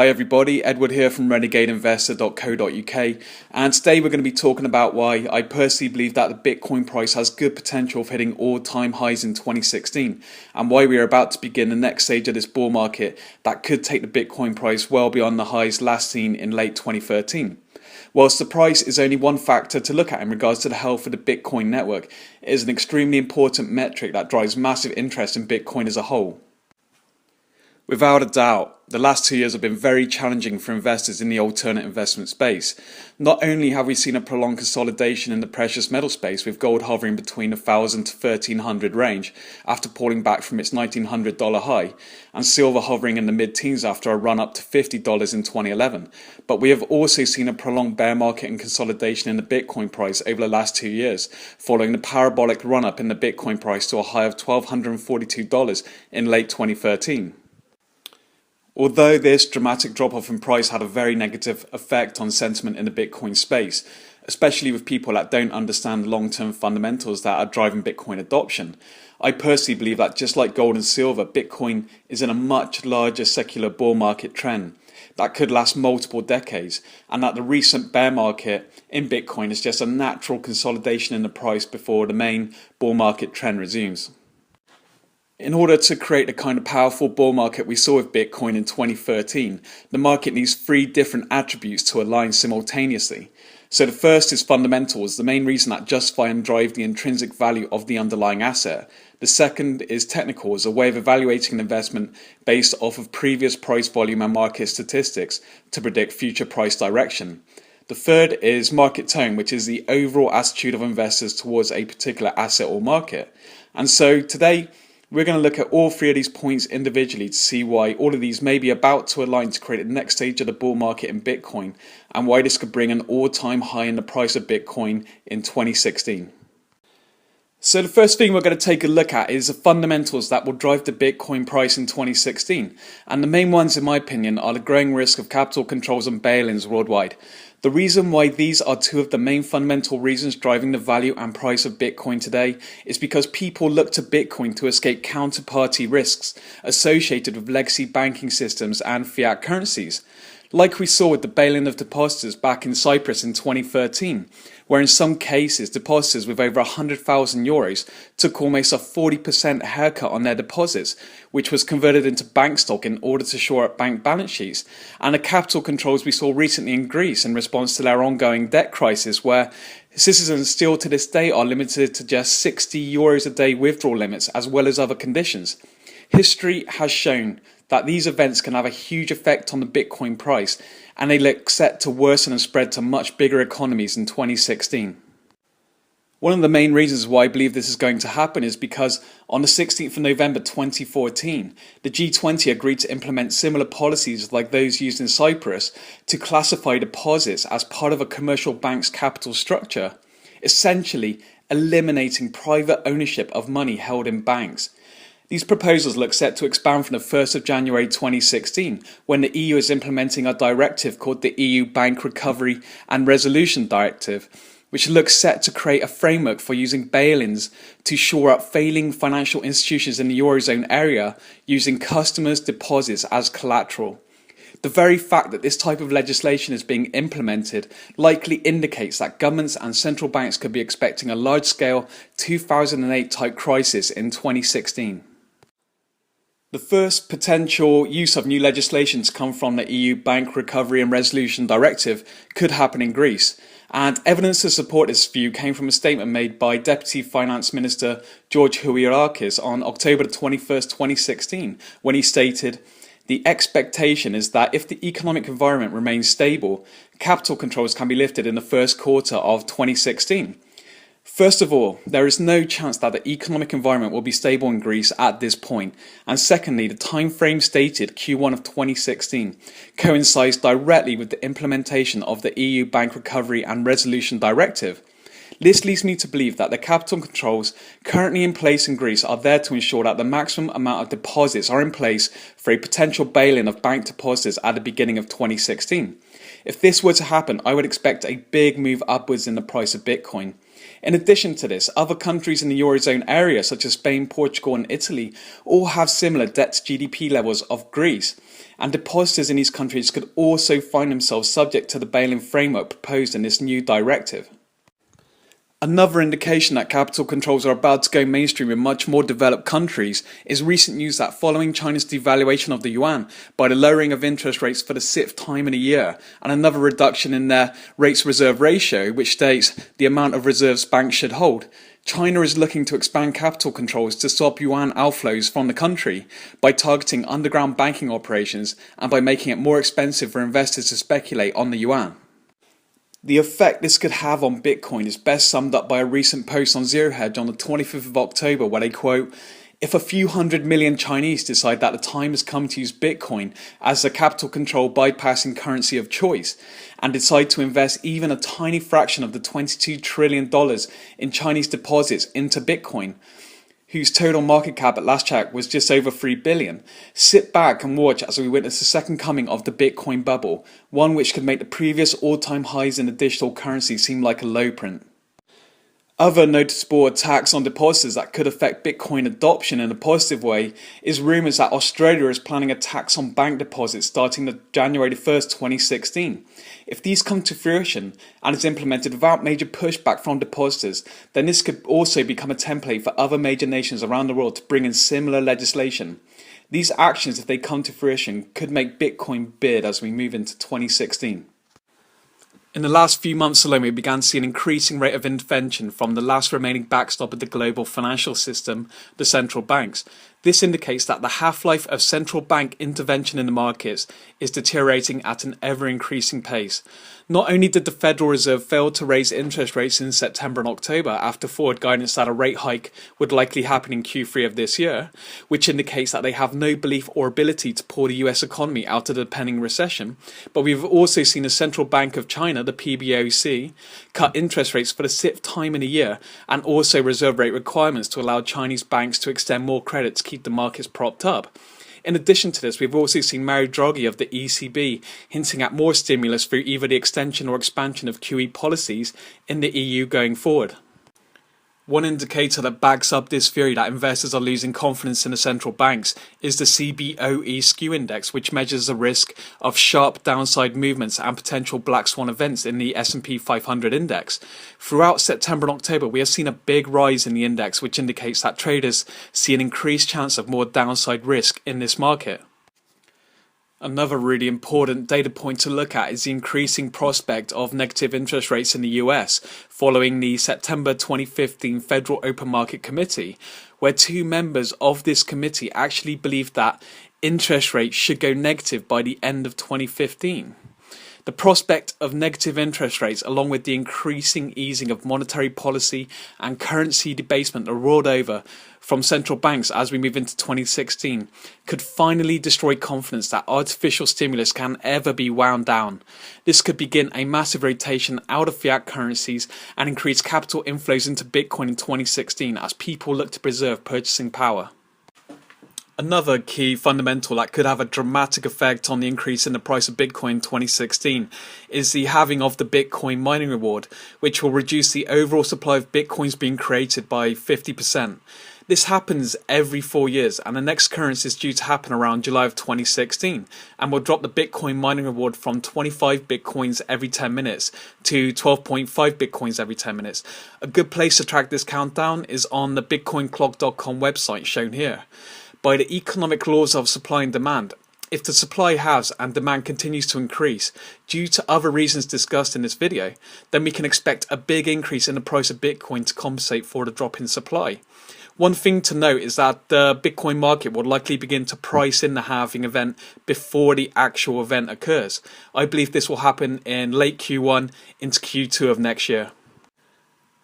Hi everybody, Edward here from renegadeinvestor.co.uk, and today we're going to be talking about why I personally believe that the Bitcoin price has good potential of hitting all-time highs in 2016, and why we are about to begin the next stage of this bull market that could take the Bitcoin price well beyond the highs last seen in late 2013. Whilst the price is only one factor to look at in regards to the health of the Bitcoin network, it is an extremely important metric that drives massive interest in Bitcoin as a whole. Without a doubt, the last 2 years have been very challenging for investors in the alternate investment space. Not only have we seen a prolonged consolidation in the precious metal space, with gold hovering between the $1,000 to $1,300 range after pulling back from its $1,900 high, and silver hovering in the mid-teens after a run up to $50 in 2011, but we have also seen a prolonged bear market and consolidation in the Bitcoin price over the last 2 years, following the parabolic run-up in the Bitcoin price to a high of $1,242 in late 2013. Although this dramatic drop-off in price had a very negative effect on sentiment in the Bitcoin space, especially with people that don't understand the long-term fundamentals that are driving Bitcoin adoption, I personally believe that just like gold and silver, Bitcoin is in a much larger secular bull market trend that could last multiple decades, and that the recent bear market in Bitcoin is just a natural consolidation in the price before the main bull market trend resumes. In order to create the kind of powerful bull market we saw with Bitcoin in 2013, the market needs three different attributes to align simultaneously. So the first is fundamentals, the main reason that justify and drive the intrinsic value of the underlying asset. The second is technicals, a way of evaluating an investment based off of previous price volume and market statistics to predict future price direction. The third is market tone, which is the overall attitude of investors towards a particular asset or market. And so today, we're going to look at all three of these points individually to see why all of these may be about to align to create the next stage of the bull market in Bitcoin, and why this could bring an all-time high in the price of Bitcoin in 2016. So the first thing we're going to take a look at is the fundamentals that will drive the Bitcoin price in 2016. And the main ones, in my opinion, are the growing risk of capital controls and bail-ins worldwide. The reason why these are two of the main fundamental reasons driving the value and price of Bitcoin today is because people look to Bitcoin to escape counterparty risks associated with legacy banking systems and fiat currencies. Like we saw with the bail-in of depositors back in Cyprus in 2013, where in some cases depositors with over €100,000 took almost a 40% haircut on their deposits, which was converted into bank stock in order to shore up bank balance sheets, and the capital controls we saw recently in Greece in response to their ongoing debt crisis, where citizens still to this day are limited to just €60 a day withdrawal limits, as well as other conditions. History has shown that these events can have a huge effect on the Bitcoin price, and they look set to worsen and spread to much bigger economies in 2016. One of the main reasons why I believe this is going to happen is because on the 16th of November 2014, the G20 agreed to implement similar policies like those used in Cyprus to classify deposits as part of a commercial bank's capital structure, essentially eliminating private ownership of money held in banks. These proposals look set to expand from the 1st of January 2016, when the EU is implementing a directive called the EU Bank Recovery and Resolution Directive, which looks set to create a framework for using bail-ins to shore up failing financial institutions in the Eurozone area using customers' deposits as collateral. The very fact that this type of legislation is being implemented likely indicates that governments and central banks could be expecting a large-scale 2008 type crisis in 2016. The first potential use of new legislation to come from the EU Bank Recovery and Resolution Directive could happen in Greece, and evidence to support this view came from a statement made by Deputy Finance Minister George Houirakis on October 21st, 2016, when he stated, "The expectation is that if the economic environment remains stable, capital controls can be lifted in the first quarter of 2016. First of all, there is no chance that the economic environment will be stable in Greece at this point, and secondly, the time frame stated, Q1 of 2016, coincides directly with the implementation of the EU Bank Recovery and Resolution Directive. This leads me to believe that the capital controls currently in place in Greece are there to ensure that the maximum amount of deposits are in place for a potential bail-in of bank depositors at the beginning of 2016. If this were to happen, I would expect a big move upwards in the price of Bitcoin. In addition to this, other countries in the Eurozone area, such as Spain, Portugal and Italy, all have similar debt to GDP levels of Greece, and depositors in these countries could also find themselves subject to the bail-in framework proposed in this new directive. Another indication that capital controls are about to go mainstream in much more developed countries is recent news that following China's devaluation of the yuan by the lowering of interest rates for the 6th time in a year, and another reduction in their rates reserve ratio, which states the amount of reserves banks should hold, China is looking to expand capital controls to stop yuan outflows from the country by targeting underground banking operations and by making it more expensive for investors to speculate on the yuan. The effect this could have on Bitcoin is best summed up by a recent post on Zero Hedge on the 25th of October where they quote, "If a few 100 million Chinese decide that the time has come to use Bitcoin as a capital control bypassing currency of choice and decide to invest even a tiny fraction of the $22 trillion in Chinese deposits into Bitcoin, whose total market cap at last check was just over 3 billion. Sit back and watch as we witness the second coming of the Bitcoin bubble, one which could make the previous all-time highs in the digital currency seem like a low print." Other noticeable attacks on depositors that could affect Bitcoin adoption in a positive way is rumours that Australia is planning a tax on bank deposits starting on January 1st, 2016. If these come to fruition and is implemented without major pushback from depositors, then this could also become a template for other major nations around the world to bring in similar legislation. These actions, if they come to fruition, could make Bitcoin bid as we move into 2016. In the last few months alone, we began to see an increasing rate of intervention from the last remaining backstop of the global financial system, the central banks. This indicates that the half-life of central bank intervention in the markets is deteriorating at an ever-increasing pace. Not only did the Federal Reserve fail to raise interest rates in September and October after forward guidance that a rate hike would likely happen in Q3 of this year, which indicates that they have no belief or ability to pull the US economy out of the pending recession, but we've also seen the Central Bank of China, the PBOC, cut interest rates for the 6th time in a year and also reserve rate requirements to allow Chinese banks to extend more credit to keep the markets propped up. In addition to this, we've also seen Mario Draghi of the ECB hinting at more stimulus through either the extension or expansion of QE policies in the EU going forward. One indicator that backs up this theory that investors are losing confidence in the central banks is the CBOE skew index, which measures the risk of sharp downside movements and potential black swan events in the S&P 500 index. Throughout September and October, we have seen a big rise in the index, which indicates that traders see an increased chance of more downside risk in this market. Another really important data point to look at is the increasing prospect of negative interest rates in the US following the September 2015 Federal Open Market Committee, where two members of this committee actually believed that interest rates should go negative by the end of 2015. The prospect of negative interest rates, along with the increasing easing of monetary policy and currency debasement the world over from central banks as we move into 2016, could finally destroy confidence that artificial stimulus can ever be wound down. This could begin a massive rotation out of fiat currencies and increase capital inflows into Bitcoin in 2016 as people look to preserve purchasing power. Another key fundamental that could have a dramatic effect on the increase in the price of Bitcoin in 2016 is the halving of the Bitcoin mining reward, which will reduce the overall supply of Bitcoins being created by 50%. This happens every 4 years, and the next occurrence is due to happen around July of 2016, and will drop the Bitcoin mining reward from 25 Bitcoins every 10 minutes to 12.5 Bitcoins every 10 minutes. A good place to track this countdown is on the bitcoinclock.com website shown here. By the economic laws of supply and demand, if the supply halves and demand continues to increase due to other reasons discussed in this video, then we can expect a big increase in the price of Bitcoin to compensate for the drop in supply. One thing to note is that the Bitcoin market will likely begin to price in the halving event before the actual event occurs. I believe this will happen in late Q1 into Q2 of next year.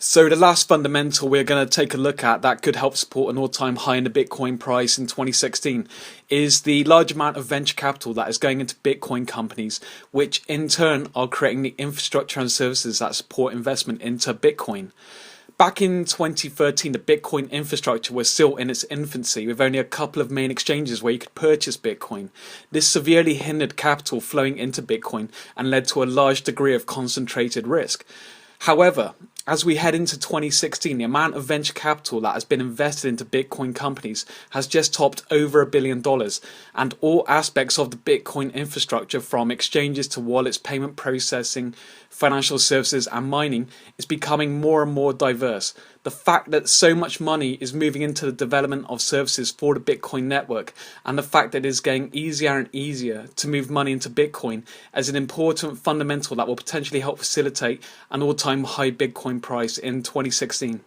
So the last fundamental we're going to take a look at that could help support an all-time high in the Bitcoin price in 2016 is the large amount of venture capital that is going into Bitcoin companies, which in turn are creating the infrastructure and services that support investment into Bitcoin. Back in 2013, the Bitcoin infrastructure was still in its infancy, with only a couple of main exchanges where you could purchase Bitcoin. This severely hindered capital flowing into Bitcoin and led to a large degree of concentrated risk. However, as we head into 2016, the amount of venture capital that has been invested into Bitcoin companies has just topped over $1 billion, and all aspects of the Bitcoin infrastructure, from exchanges to wallets, payment processing, financial services and mining, is becoming more and more diverse. The fact that so much money is moving into the development of services for the Bitcoin network, and the fact that it is getting easier and easier to move money into Bitcoin, as an important fundamental that will potentially help facilitate an all-time high Bitcoin price in 2016.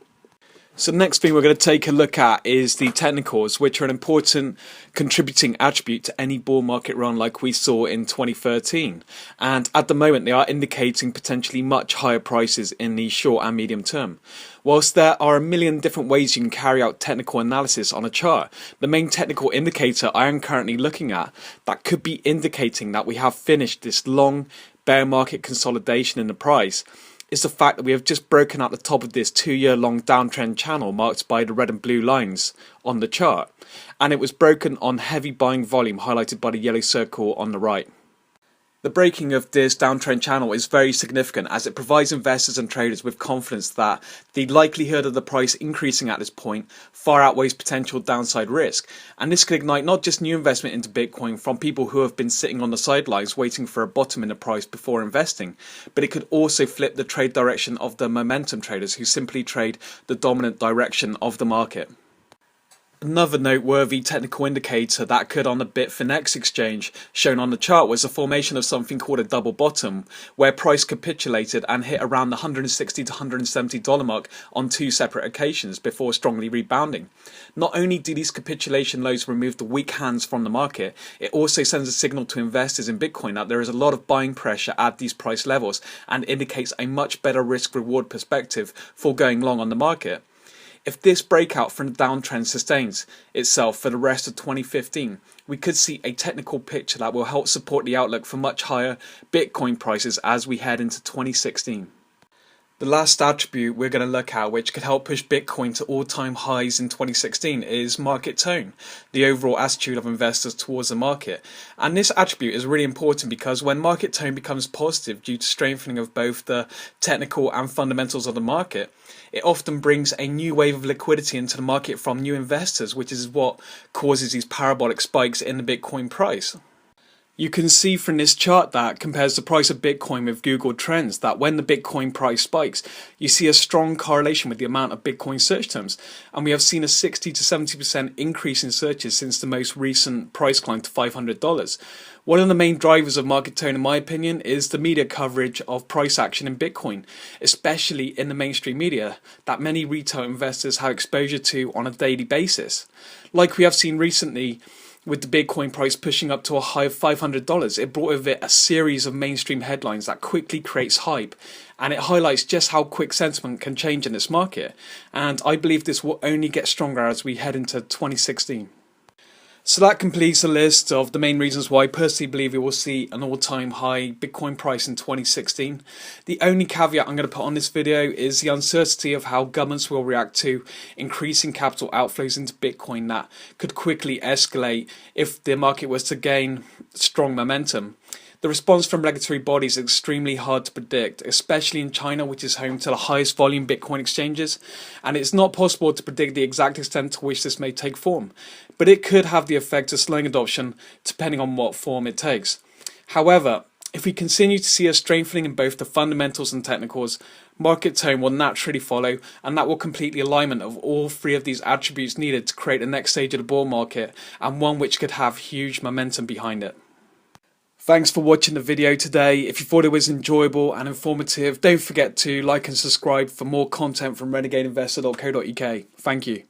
So the next thing we're going to take a look at is the technicals, which are an important contributing attribute to any bull market run like we saw in 2013. And at the moment they are indicating potentially much higher prices in the short and medium term. Whilst there are a million different ways you can carry out technical analysis on a chart, the main technical indicator I am currently looking at that could be indicating that we have finished this long bear market consolidation in the price is the fact that we have just broken out the top of this 2-year-long downtrend channel marked by the red and blue lines on the chart, and it was broken on heavy buying volume highlighted by the yellow circle on the right. The breaking of this downtrend channel is very significant, as it provides investors and traders with confidence that the likelihood of the price increasing at this point far outweighs potential downside risk, and this could ignite not just new investment into Bitcoin from people who have been sitting on the sidelines waiting for a bottom in the price before investing, but it could also flip the trade direction of the momentum traders who simply trade the dominant direction of the market. Another noteworthy technical indicator that occurred on the Bitfinex exchange shown on the chart was the formation of something called a double bottom, where price capitulated and hit around the $160 to $170 mark on 2 separate occasions before strongly rebounding. Not only do these capitulation lows remove the weak hands from the market, it also sends a signal to investors in Bitcoin that there is a lot of buying pressure at these price levels, and indicates a much better risk-reward perspective for going long on the market. If this breakout from the downtrend sustains itself for the rest of 2015, we could see a technical picture that will help support the outlook for much higher Bitcoin prices as we head into 2016. The last attribute we're going to look at, which could help push Bitcoin to all-time highs in 2016, is market tone, the overall attitude of investors towards the market. And this attribute is really important because when market tone becomes positive due to strengthening of both the technical and fundamentals of the market, it often brings a new wave of liquidity into the market from new investors, which is what causes these parabolic spikes in the Bitcoin price. You can see from this chart that compares the price of Bitcoin with Google Trends that when the Bitcoin price spikes, you see a strong correlation with the amount of Bitcoin search terms, and we have seen a 60 to 70% increase in searches since the most recent price climb to $500. One of the main drivers of market tone, in my opinion, is the media coverage of price action in Bitcoin, especially in the mainstream media that many retail investors have exposure to on a daily basis. Like we have seen recently, with the Bitcoin price pushing up to a high of $500, it brought with it a series of mainstream headlines that quickly creates hype, and it highlights just how quick sentiment can change in this market, and I believe this will only get stronger as we head into 2016. So that completes the list of the main reasons why I personally believe we will see an all-time high Bitcoin price in 2016. The only caveat I'm going to put on this video is the uncertainty of how governments will react to increasing capital outflows into Bitcoin that could quickly escalate if the market was to gain strong momentum. The response from regulatory bodies is extremely hard to predict, especially in China, which is home to the highest volume Bitcoin exchanges, and it's not possible to predict the exact extent to which this may take form, but it could have the effect of slowing adoption depending on what form it takes. However, if we continue to see a strengthening in both the fundamentals and technicals, market tone will naturally follow, and that will complete the alignment of all 3 of these attributes needed to create the next stage of the bull market, and one which could have huge momentum behind it. Thanks for watching the video today. If you thought it was enjoyable and informative, don't forget to like and subscribe for more content from renegadeinvestor.co.uk. Thank you.